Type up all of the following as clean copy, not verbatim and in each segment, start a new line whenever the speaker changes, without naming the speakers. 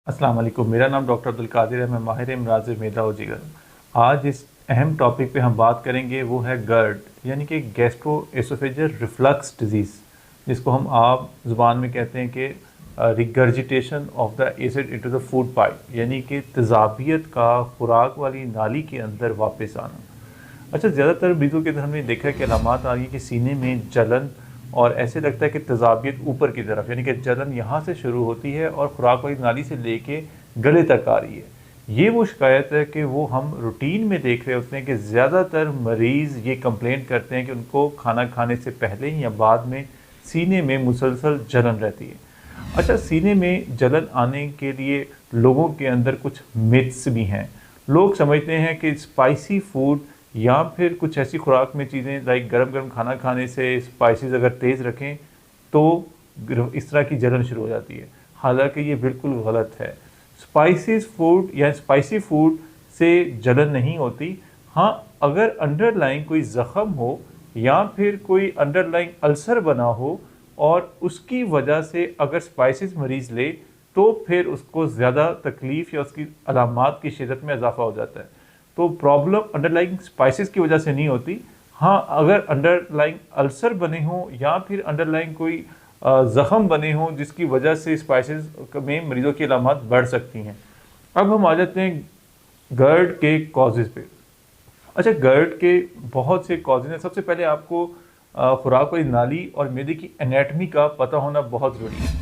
अस्सलाम वालेकुम। मेरा नाम डॉक्टर अब्दुल कादिर है। मैं माहिर इमराज़ मैदा और जिगर हूँ। आज इस अहम टॉपिक पे हम बात करेंगे, वो है गर्ड यानी कि गैस्ट्रो एसोफेजियल रिफ्लक्स डिजीज़, जिसको हम आम ज़ुबान में कहते हैं कि regurgitation of the acid into the food pipe, यानी कि तेज़ाबियत का खुराक वाली नाली के अंदर वापस आना। अच्छा, ज़्यादातर मरीज़ों के अंदर हमने देखा है कि अलामात आ रही है कि सीने में जलन, और ऐसे लगता है कि तेज़ाबियत ऊपर की तरफ, यानी कि जलन यहाँ से शुरू होती है और खुराक वाली नाली से लेके गले तक आ रही है। ये वो शिकायत है कि वो हम रूटीन में देख रहे होते हैं कि ज़्यादातर मरीज़ ये कंप्लेंट करते हैं कि उनको खाना खाने से पहले या बाद में सीने में मुसलसल जलन रहती है। अच्छा, सीने में जलन आने के लिए लोगों के अंदर कुछ मिथ्स भी हैं। लोग समझते हैं कि स्पाइसी फूड या फिर कुछ ऐसी खुराक में चीज़ें लाइक गरम गरम खाना खाने से स्पाइसेस अगर तेज़ रखें तो इस तरह की जलन शुरू हो जाती है। हालांकि ये बिल्कुल गलत है। स्पाइसेस फूड या स्पाइसी फूड से जलन नहीं होती। हाँ, अगर अंडरलाइन कोई ज़ख़म हो या फिर कोई अंडरलाइन अल्सर बना हो और उसकी वजह से अगर स्पाइसेस मरीज़ ले तो फिर उसको ज़्यादा तकलीफ़ या उसकी अलामात की शिद्दत में इजाफा हो जाता है। तो प्रॉब्लम अंडरलाइंग स्पाइसेस की वजह से नहीं होती। हाँ, अगर अंडरलाइंग अल्सर बने हों या फिर अंडरलाइंग कोई ज़ख़म बने हों जिसकी वजह से स्पाइसेस में मरीज़ों की अलामात बढ़ सकती हैं। अब हम आ जाते हैं गर्ड के कॉजेज़ पे। अच्छा, गर्ड के बहुत से कॉजेज़ हैं। सबसे पहले आपको खुराक वाली नाली और मैदे की एनाटमी का पता होना बहुत ज़रूरी है।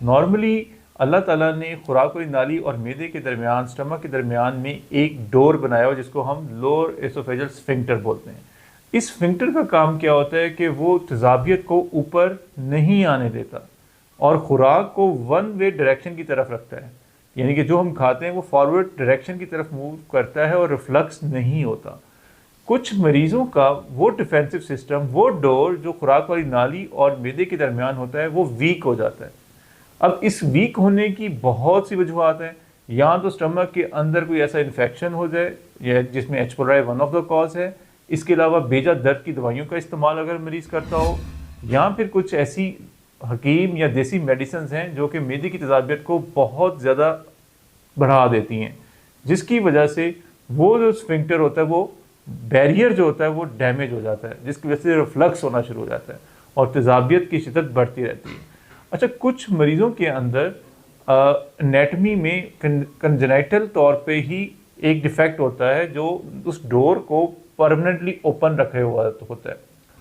नॉर्मली अल्लाह ताला ने खुराक वाली नाली और मैदे के दरमियान, स्टमक के दरमियान में एक डोर बनाया हो जिसको हम लोअर एसोफेजियल स्फिंक्टर बोलते हैं। इस स्फिंक्टर का काम क्या होता है कि वो तेज़ाबियत को ऊपर नहीं आने देता और खुराक को वन वे डायरेक्शन की तरफ रखता है, यानी कि जो हम खाते हैं वो फॉरवर्ड डायरेक्शन की तरफ मूव करता है और रिफ्लक्स नहीं होता। कुछ मरीज़ों का वो डिफेंसिव सिस्टम, वो डोर जो खुराक वाली नाली और मैदे के दरमियान होता है, वो वीक हो जाता है। अब इस वीक होने की बहुत सी वजूहत हैं। या तो स्टमक के अंदर कोई ऐसा इन्फेक्शन हो जाए या जिसमें H pylori one of the cause है। इसके अलावा बेजा दर्द की दवाइयों का इस्तेमाल अगर मरीज़ करता हो, या फिर कुछ ऐसी हकीम या देसी मेडिसिन हैं जो कि मैदे की तेज़ाबियत को बहुत ज़्यादा बढ़ा देती हैं, जिसकी वजह से वो जो स्फिंक्टर होता है, वो बैरियर जो होता है वो डैमेज हो जाता है, जिसकी वजह से रिफ्लक्स होना शुरू हो जाता है और तेज़ाबियत की शिद्दत बढ़ती रहती है। अच्छा, कुछ मरीज़ों के अंदर एनाटमी में कंजेनाइटल तौर पे ही एक डिफेक्ट होता है जो उस डोर को परमानेंटली ओपन रखे हुआ होता है,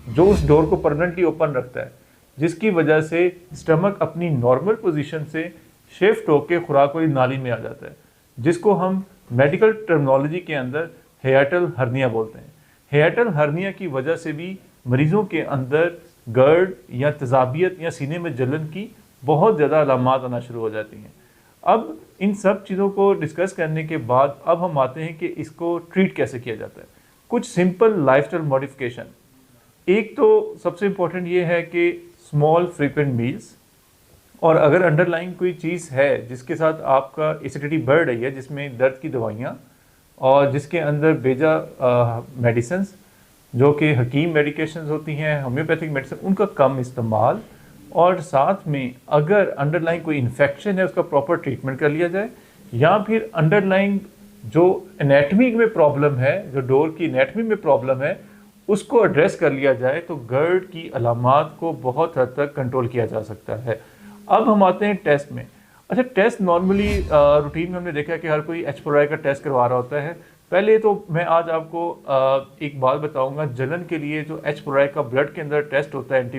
जो उस डोर को परमानेंटली ओपन रखता है, जिसकी वजह से स्टमक अपनी नॉर्मल पोजीशन से शिफ्ट होकर खुराक वाली नाली में आ जाता है, जिसको हम मेडिकल टर्मिनोलॉजी के अंदर हियाटल हर्निया बोलते हैं। हियाटल हर्निया की वजह से भी मरीज़ों के अंदर गर्ड या तेज़ाबियत या सीने में जलन की बहुत ज़्यादा अलामात आना शुरू हो जाती हैं। अब इन सब चीज़ों को डिस्कस करने के बाद अब हम आते हैं कि इसको ट्रीट कैसे किया जाता है। कुछ सिंपल लाइफस्टाइल मॉडिफिकेशन। एक तो सबसे इम्पोर्टेंट ये है कि स्मॉल फ्रीक्वेंट मील्स, और अगर अंडरलाइन कोई चीज़ है जिसके साथ आपका एसिडिटी बढ़ रही है, जिसमें दर्द की दवाइयाँ और जिसके अंदर बेजा मेडिसिन जो कि हकीम मेडिकेशंस होती हैं, होम्योपैथिक मेडिसिन, उनका कम इस्तेमाल, और साथ में अगर अंडरलाइन कोई इन्फेक्शन है उसका प्रॉपर ट्रीटमेंट कर लिया जाए, या फिर अंडरलाइन जो एनाटमी में प्रॉब्लम है, जो डोर की एनाटमी में प्रॉब्लम है, उसको एड्रेस कर लिया जाए तो गर्ड की अलामात को बहुत हद तक कंट्रोल किया जा सकता है। अब हम आते हैं टेस्ट में। अच्छा, टेस्ट नॉर्मली रूटीन में हमने देखा है कि हर कोई एच pylori का टेस्ट करवा रहा होता है। पहले तो मैं आज आपको एक बात बताऊंगा, जलन के लिए जो एच pylori का ब्लड के अंदर टेस्ट होता है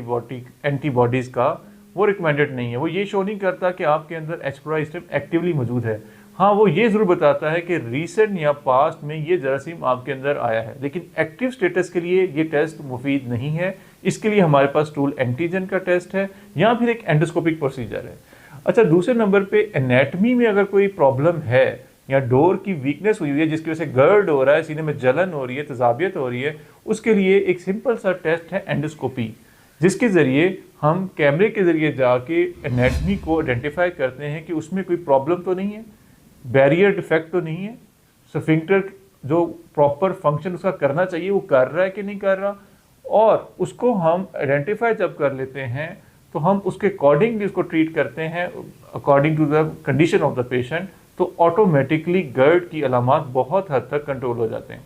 एंटीबॉडीज़ का, वो रिकमेंडेड नहीं है। वो ये शो नहीं करता कि आपके अंदर एच pylori इस टाइम एक्टिवली मौजूद है। हाँ, वो ये ज़रूर बताता है कि रीसेंट या पास्ट में ये जरासीम आपके अंदर आया है, लेकिन एक्टिव स्टेटस के लिए ये टेस्ट मुफीद नहीं है। इसके लिए हमारे पास टूल एंटीजन का टेस्ट है या फिर एक एंडोस्कोपिक प्रोसीजर है। अच्छा, दूसरे नंबर पे एनाटमी में अगर कोई प्रॉब्लम है या डोर की वीकनेस हुई है जिसकी वजह से गर्ड हो रहा है, सीने में जलन हो रही है, तेज़ाबियत हो रही है, उसके लिए एक सिंपल सा टेस्ट है एंडोस्कोपी, जिसके ज़रिए हम कैमरे के ज़रिए जाके एनाटमी को आइडेंटिफाई करते हैं कि उसमें कोई प्रॉब्लम तो नहीं है, बैरियर डिफेक्ट तो नहीं है, स्फिंक्टर जो प्रॉपर फंक्शन उसका करना चाहिए वो कर रहा है कि नहीं कर रहा। और उसको हम आइडेंटिफाई जब कर लेते हैं तो हम उसके अकॉर्डिंगली उसको ट्रीट करते हैं, according to the condition of the patient, तो ऑटोमेटिकली GERD की अलामात बहुत हद तक कंट्रोल हो जाते हैं।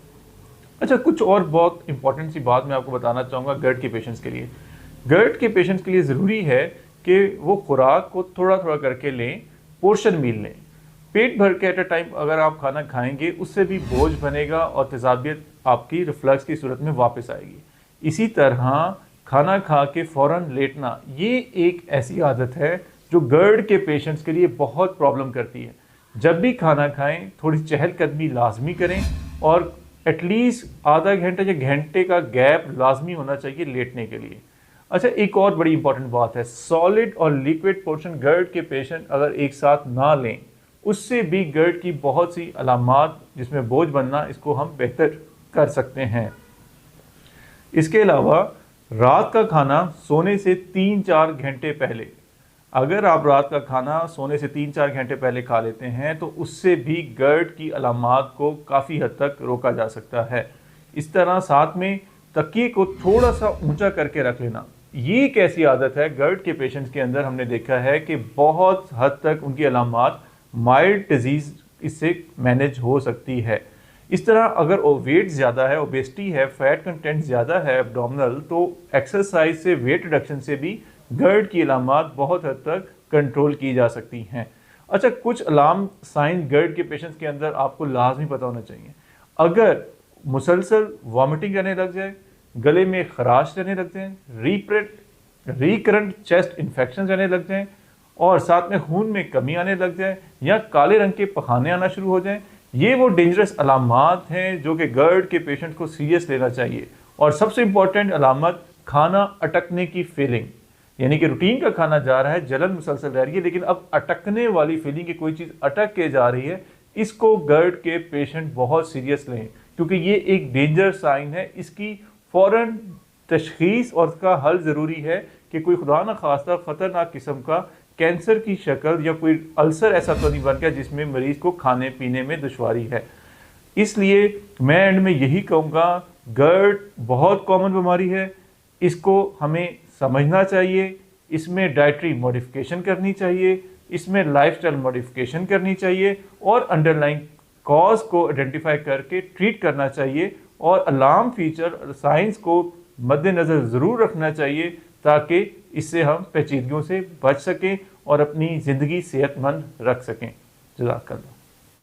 अच्छा, कुछ और बहुत इंपॉर्टेंट सी बात मैं आपको बताना चाहूँगा GERD के पेशेंट्स के लिए। GERD के पेशेंट्स के लिए ज़रूरी है कि वो खुराक को थोड़ा थोड़ा करके लें, पोर्शन मील लें। पेट भर के एट अ टाइम अगर आप खाना खाएंगे उससे भी बोझ बनेगा और तेजाबियत आपकी रिफ्लक्स की सूरत में वापस आएगी। इसी तरह खाना खा के फ़ौरन लेटना, ये एक ऐसी आदत है जो GERD के पेशेंट्स के लिए बहुत प्रॉब्लम करती है। जब भी खाना खाएं थोड़ी चहलकदमी लाजमी करें और एटलीस्ट आधा घंटे या घंटे का गैप लाजमी होना चाहिए लेटने के लिए। अच्छा, एक और बड़ी इंपॉर्टेंट बात है, सॉलिड और लिक्विड पोर्शन GERD के पेशेंट अगर एक साथ ना लें, उससे भी GERD की बहुत सी अलामात जिसमें बोझ बनना, इसको हम बेहतर कर सकते हैं। इसके अलावा रात का खाना सोने से 3-4 घंटे पहले, अगर आप रात का खाना सोने से 3-4 घंटे पहले खा लेते हैं तो उससे भी GERD की अलामात को काफ़ी हद तक रोका जा सकता है। इस तरह साथ में तकिए को थोड़ा सा ऊंचा करके रख लेना, ये एक ऐसी आदत है GERD के पेशेंट्स के अंदर हमने देखा है कि बहुत हद तक उनकी अलामात माइल्ड डिजीज़ इससे मैनेज हो सकती है। इस तरह अगर वेट ज़्यादा है, ओबेसिटी है, फैट कंटेंट ज़्यादा है एब्डोमिनल, तो एक्सरसाइज से, वेट रिडक्शन से भी GERD की अलामात बहुत हद तक कंट्रोल की जा सकती हैं। अच्छा, कुछ अलाम साइन GERD के पेशेंट्स के अंदर आपको लाजमी पता होना चाहिए। अगर मुसलसल वॉमिटिंग रहने लग जाए, गले में खराश रहने लग जाए, रिकरेंट चेस्ट इन्फेक्शन रहने लग जाए और साथ में खून में कमी आने लग जाए या काले रंग के पखाने आना शुरू हो जाए, ये वो डेंजरस अलामात हैं जो कि GERD के पेशेंट को सीरियस लेना चाहिए। और सबसे इम्पॉर्टेंट अलामत, खाना अटकने की फीलिंग, यानी कि रूटीन का खाना जा रहा है, जलन मुसलसल रह रही है, लेकिन अब अटकने वाली फीलिंग की कोई चीज़ अटक के जा रही है, इसको GERD के पेशेंट बहुत सीरियस लें, क्योंकि ये एक डेंजर साइन है। इसकी फ़ौरन तशखीस और उसका हल ज़रूरी है कि कोई खुदा न खास्ता ख़तरनाक किस्म का कैंसर की शक्ल या कोई अल्सर ऐसा तो नहीं बन गया जिसमें मरीज़ को खाने पीने में दुश्वारी है। इसलिए मैं एंड में यही कहूँगा, GERD बहुत कॉमन बीमारी है, इसको हमें समझना चाहिए, इसमें डाइटरी मॉडिफिकेशन करनी चाहिए, इसमें लाइफस्टाइल मॉडिफिकेशन करनी चाहिए और अंडरलाइंग कॉज को आइडेंटिफाई करके ट्रीट करना चाहिए और अलार्म फीचर साइंस को मद्देनज़र ज़रूर रखना चाहिए ताकि इससे हम पेचीदगियों से बच सकें और अपनी ज़िंदगी सेहतमंद रख सकें। जज़ाकल्लाह।